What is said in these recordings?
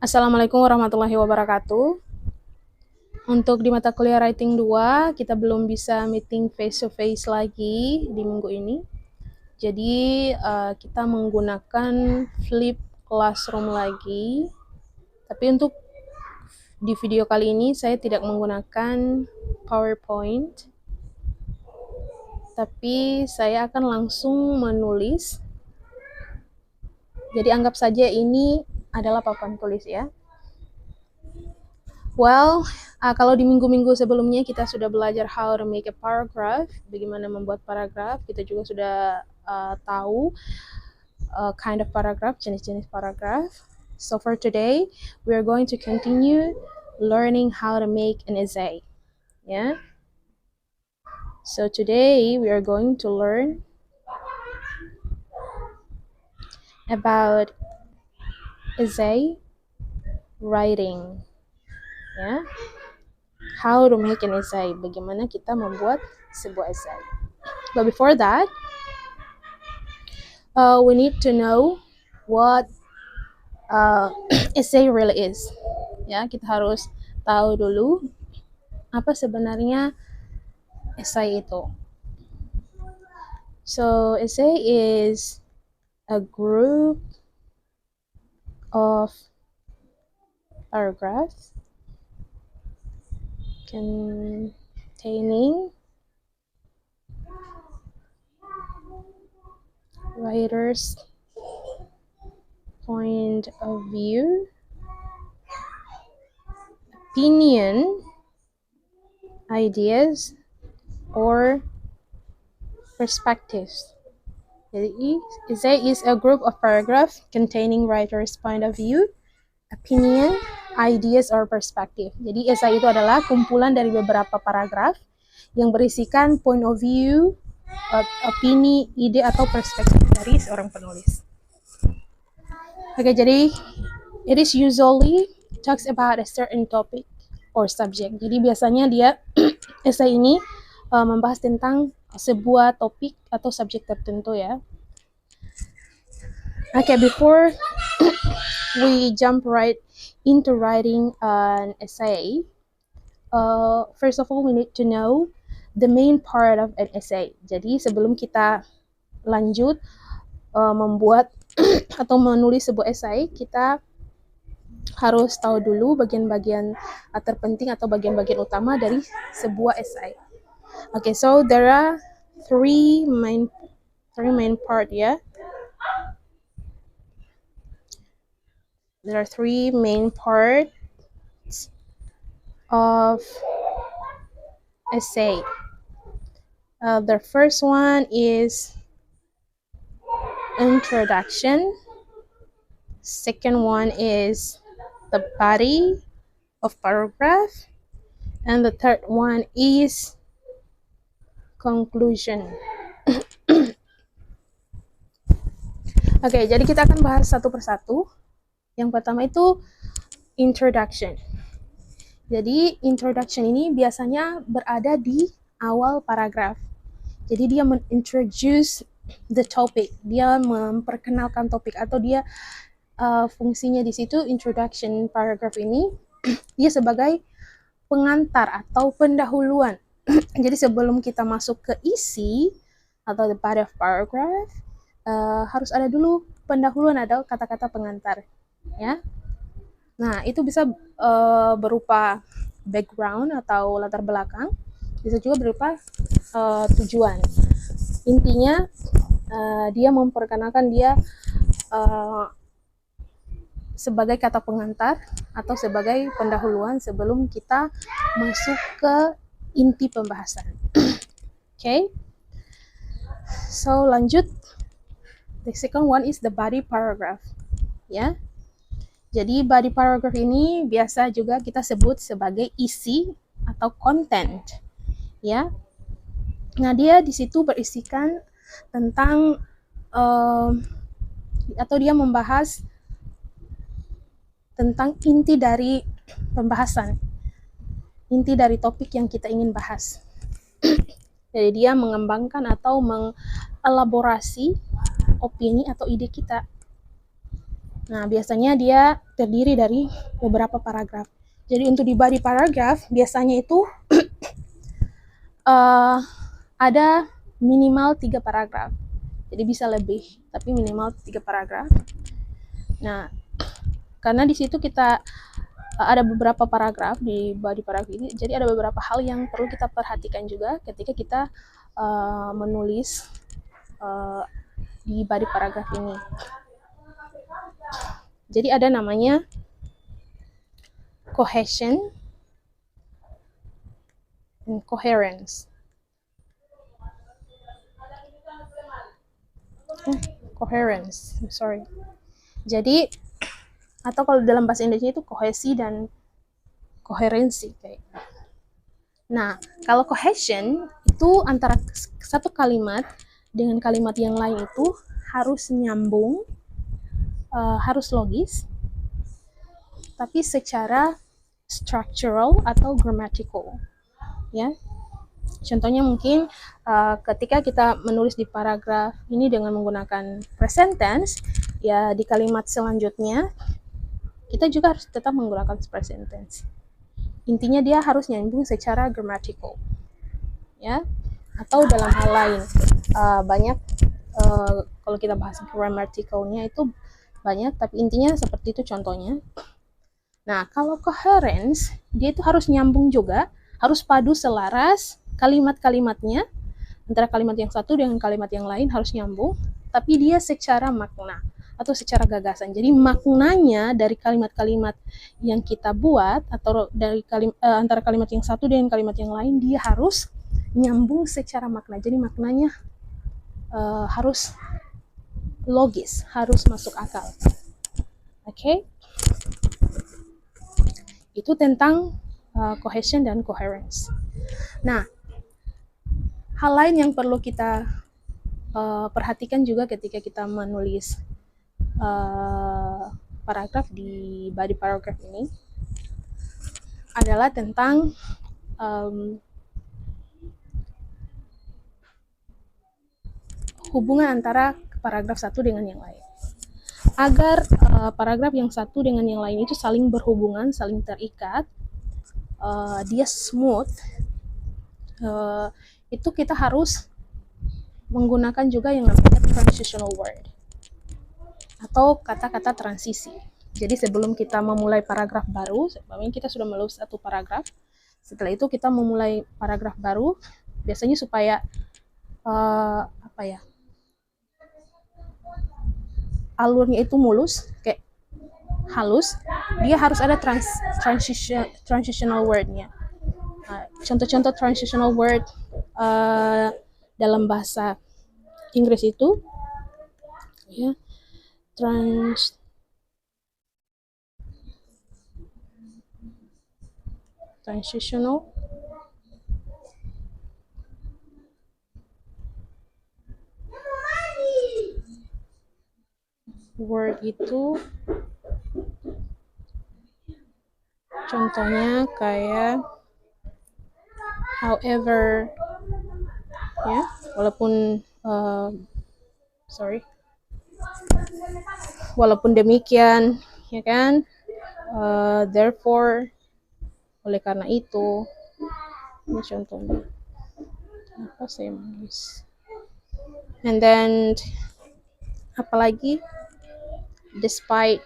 Assalamualaikum warahmatullahi wabarakatuh. Untuk di mata kuliah Writing 2, kita belum bisa meeting face-to-face lagi di minggu ini. Jadi, kita menggunakan Flip Classroom lagi. Tapi untuk di video kali ini, saya tidak menggunakan PowerPoint. Tapi, saya akan langsung menulis. Jadi, anggap saja ini adalah papan tulis ya. Well, kalau di minggu-minggu sebelumnya kita sudah belajar how to make a paragraph, bagaimana membuat paragraf. Kita juga sudah tahu kind of paragraph, jenis-jenis paragraph. So for today, we are going to continue learning how to make an essay. Yeah. So today we are going to learn about essay writing. Ya, how to make an essay, bagaimana kita membuat sebuah essay. But before that, we need to know what essay really is. Ya, kita harus tahu dulu apa sebenarnya essay itu. So, essay is a group of paragraphs containing writer's point of view, opinion, ideas, or perspectives. Jadi, essay is a group of paragraphs containing writer's point of view, opinion, ideas, or perspective. Jadi essay itu adalah kumpulan dari beberapa paragraf yang berisikan point of view, opini, ide, atau perspektif dari seorang penulis. Oke, jadi it is usually talks about a certain topic or subject. Jadi biasanya dia essay ini membahas tentang sebuah topik atau subjek tertentu ya. Okay, before we jump right into writing an essay, first of all we need to know the main part of an essay. Jadi sebelum kita lanjut membuat atau menulis sebuah essay, kita harus tahu dulu bagian-bagian terpenting atau bagian-bagian utama dari sebuah essay. Okay, so there are three main part ya. There are three main parts of essay. The first one is introduction. Second one is the body of paragraph. And the third one is conclusion. Oke, jadi kita akan bahas satu persatu. Yang pertama itu introduction. Jadi introduction ini biasanya berada di awal paragraf. Jadi dia introduce the topic, dia memperkenalkan topik atau dia fungsinya di situ introduction paragraf ini dia sebagai pengantar atau pendahuluan. Jadi sebelum kita masuk ke isi atau the body of paragraph, harus ada dulu pendahuluan atau kata-kata pengantar. Ya, nah itu bisa berupa background atau latar belakang, bisa juga berupa tujuan. Intinya dia memperkenalkan dia sebagai kata pengantar atau sebagai pendahuluan sebelum kita masuk ke inti pembahasan. Okay, so lanjut. The second one is the body paragraph. Ya. Jadi body paragraph ini biasa juga kita sebut sebagai isi atau content, ya. Nah dia di situ berisikan tentang atau dia membahas tentang inti dari pembahasan, inti dari topik yang kita ingin bahas. Jadi dia mengembangkan atau mengelaborasi opini atau ide kita. Nah, biasanya dia terdiri dari beberapa paragraf. Jadi untuk di body paragraph biasanya itu ada minimal 3 paragraf. Jadi bisa lebih, tapi minimal 3 paragraf. Nah, karena di situ kita ada beberapa paragraf di body paragraf ini, jadi ada beberapa hal yang perlu kita perhatikan juga ketika kita menulis di body paragraf ini. Jadi ada namanya cohesion and coherence. Coherence, sorry. Jadi atau kalau dalam bahasa Indonesia itu kohesi dan koherensi kayak. Nah, kalau cohesion itu antara satu kalimat dengan kalimat yang lain itu harus nyambung, harus logis, tapi secara structural atau grammatical, ya. Contohnya mungkin ketika kita menulis di paragraf ini dengan menggunakan present tense, ya di kalimat selanjutnya kita juga harus tetap menggunakan present tense. Intinya dia harus nyambung secara grammatical, ya. Atau dalam hal lain banyak kalau kita bahas grammaticalnya itu banyak, tapi intinya seperti itu contohnya. Nah, kalau coherence dia itu harus nyambung juga, harus padu selaras kalimat-kalimatnya, antara kalimat yang satu dengan kalimat yang lain harus nyambung, tapi dia secara makna atau secara gagasan. Jadi maknanya dari kalimat-kalimat yang kita buat atau dari antara kalimat yang satu dengan kalimat yang lain dia harus nyambung secara makna. Jadi maknanya harus logis, harus masuk akal. Oke? Itu tentang cohesion dan coherence. Nah, hal lain yang perlu kita perhatikan juga ketika kita menulis paragraf di body paragraph ini adalah tentang hubungan antara paragraf satu dengan yang lain. Agar paragraf yang satu dengan yang lain itu saling berhubungan, saling terikat, dia smooth, itu kita harus menggunakan juga yang namanya transitional word atau kata-kata transisi. Jadi sebelum kita memulai paragraf baru, sebelumnya kita sudah menulis satu paragraf, setelah itu kita memulai paragraf baru, biasanya supaya alurnya itu mulus, kayak halus, dia harus ada transitional wordnya. Contoh-contoh transitional word dalam bahasa Inggris itu, ya, transitional word itu contohnya kayak however, ya, walaupun walaupun demikian, ya kan, therefore, oleh karena itu, ini contohnya apa saya menulis, and then apalagi, despite,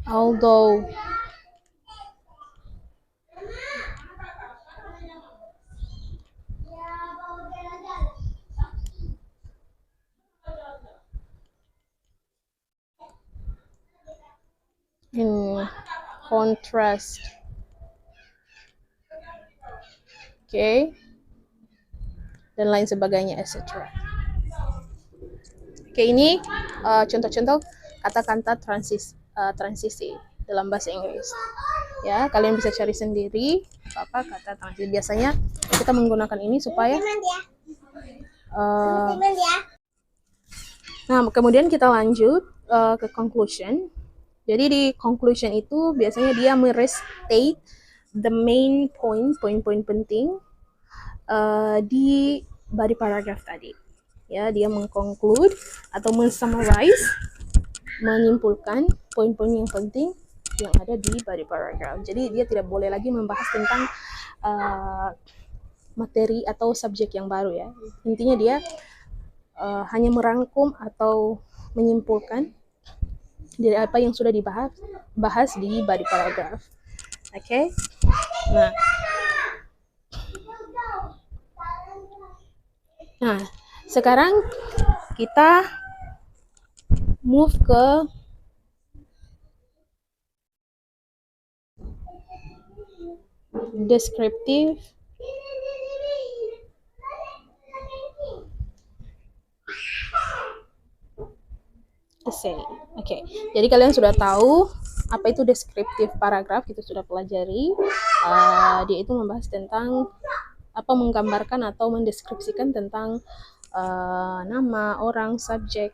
although, in contrast, okay, dan lain sebagainya, etc. Oke, ini contoh-contoh kata-kata transisi dalam bahasa Inggris. Ya, kalian bisa cari sendiri apa kata transisi. Biasanya kita menggunakan ini supaya nah, kemudian kita lanjut ke conclusion. Jadi di conclusion itu biasanya dia merestate the main poin-poin penting di body paragraph tadi. Ya, dia mengconclude atau mensummarize menyimpulkan poin-poin yang penting yang ada di body paragraph. Jadi dia tidak boleh lagi membahas tentang materi atau subjek yang baru ya. Intinya dia hanya merangkum atau menyimpulkan dari apa yang sudah dibahas di body paragraph. Oke. Nah, sekarang kita move ke descriptive essay. Oke, jadi kalian sudah tahu apa itu descriptive paragraph, kita sudah pelajari. Dia itu membahas tentang apa, menggambarkan atau mendeskripsikan tentang nama, orang, subjek,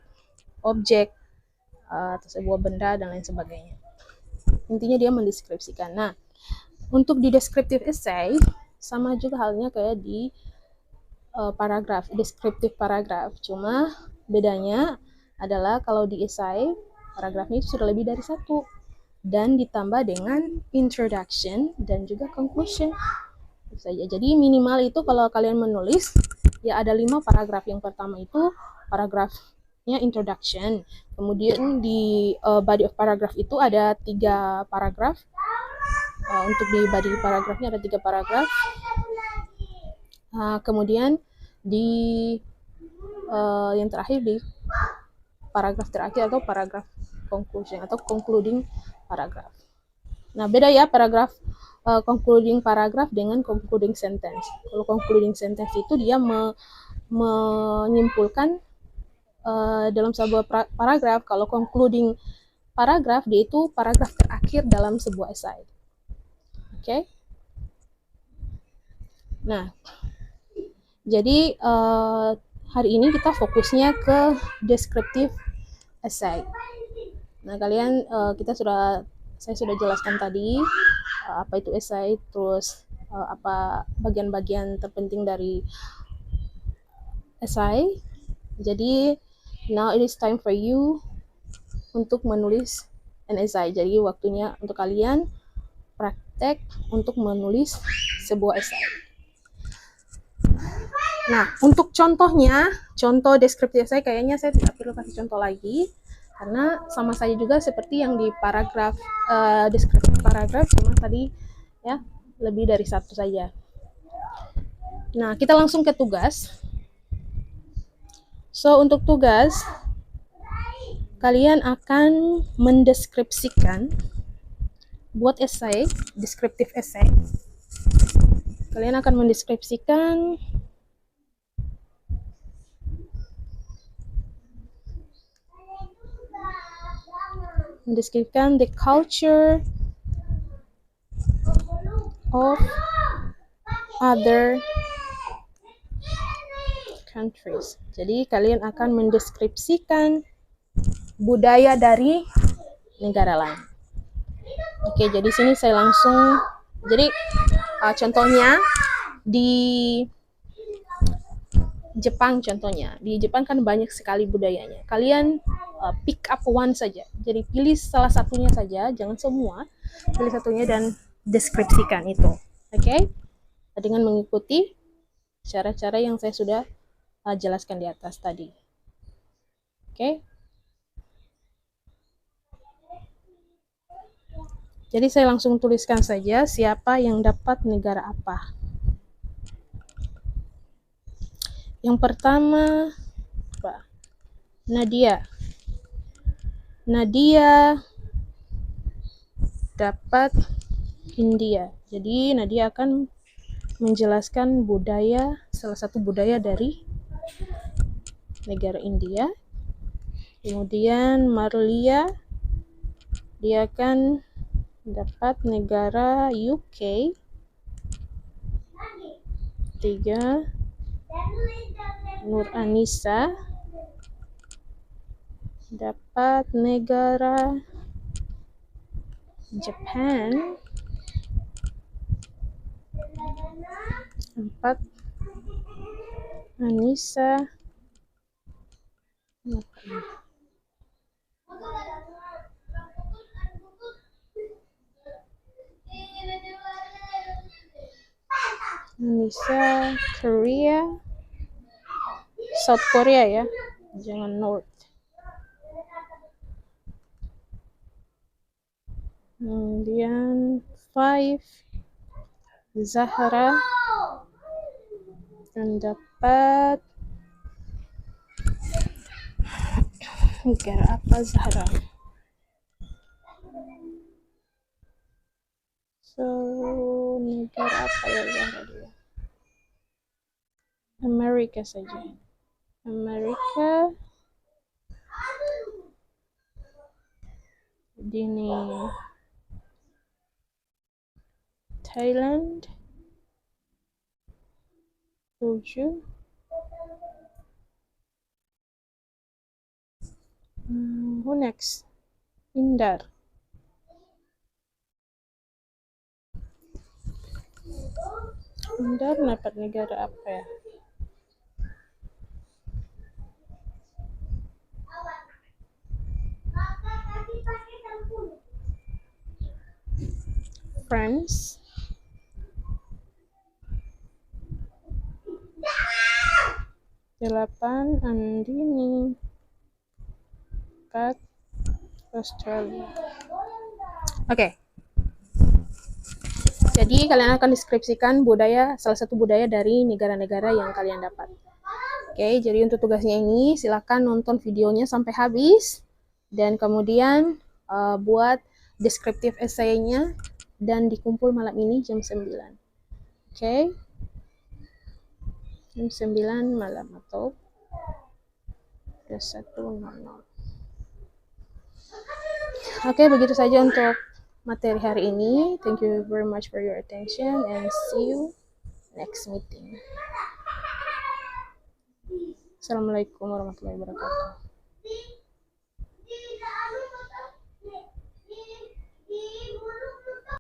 objek, atau sebuah benda dan lain sebagainya. Intinya dia mendeskripsikan. Nah, untuk di descriptive essay sama juga halnya kayak di paragraf, descriptive paragraph. Cuma bedanya adalah kalau di esai paragrafnya itu sudah lebih dari satu dan ditambah dengan introduction dan juga conclusion saja. Jadi minimal itu kalau kalian menulis ya ada 5 paragraf. Yang pertama itu paragrafnya introduction, kemudian di body of paragraph itu ada 3 paragraf. Untuk di body paragrafnya ada 3 paragraf. Kemudian di yang terakhir di paragraf terakhir atau paragraf conclusion atau concluding paragraph. Nah, beda ya paragraf concluding paragraph dengan concluding sentence. Kalau concluding sentence itu dia menyimpulkan dalam sebuah paragraf. Kalau concluding paragraph dia itu paragraf terakhir dalam sebuah esai. Oke. Nah, jadi hari ini kita fokusnya ke descriptive essay. Nah, kalian saya sudah jelaskan tadi apa itu essay, terus apa bagian-bagian terpenting dari essay. Jadi now it is time for you untuk menulis an essay. Jadi waktunya untuk kalian praktek untuk menulis sebuah essay. Nah, untuk contohnya, contoh deskriptif saya kayaknya saya tidak perlu kasih contoh lagi karena sama saja juga seperti yang di paragraf deskriptif paragraf, cuma tadi ya lebih dari satu saja. Nah, kita langsung ke tugas. So, untuk tugas kalian akan mendeskripsikan, buat essay, deskriptif essay. Kalian akan mendeskripsikan the culture of other countries. Jadi kalian akan mendeskripsikan budaya dari negara lain. Oke, jadi sini saya langsung, jadi contohnya di Jepang contohnya. Di Jepang kan banyak sekali budayanya. Kalian pick up one saja. Jadi pilih salah satunya saja, jangan semua. Pilih satunya dan deskripsikan itu. Oke? Dengan mengikuti cara-cara yang saya sudah jelaskan di atas tadi. Oke? Jadi saya langsung tuliskan saja siapa yang dapat negara apa. Yang pertama, Nadia. Nadia dapat India. Jadi Nadia akan menjelaskan budaya, salah satu budaya dari negara India. Kemudian Marlia, dia akan dapat negara UK. 3, Nur Anissa dapat negara Japan. 4, Anissa bisa Korea, South Korea ya, jangan North. Kemudian 5 Zahra dan dapat negara apa Zahra? So negara apa ya Zahra dia? Amerika saja. Amerika. Jadi ini Thailand 7. Who next? Indar. Indar dapat negara apa ya? France. Delapan Andini. 4 Australia. Oke. Jadi kalian akan deskripsikan budaya, salah satu budaya dari negara-negara yang kalian dapat. Oke, jadi untuk tugasnya ini silakan nonton videonya sampai habis dan kemudian buat deskriptif esainya dan dikumpul malam ini jam 9. Oke. Jam 9 malam atau 21.00. Oke, begitu saja untuk materi hari ini. Thank you very much for your attention and see you next meeting. Assalamualaikum warahmatullahi wabarakatuh.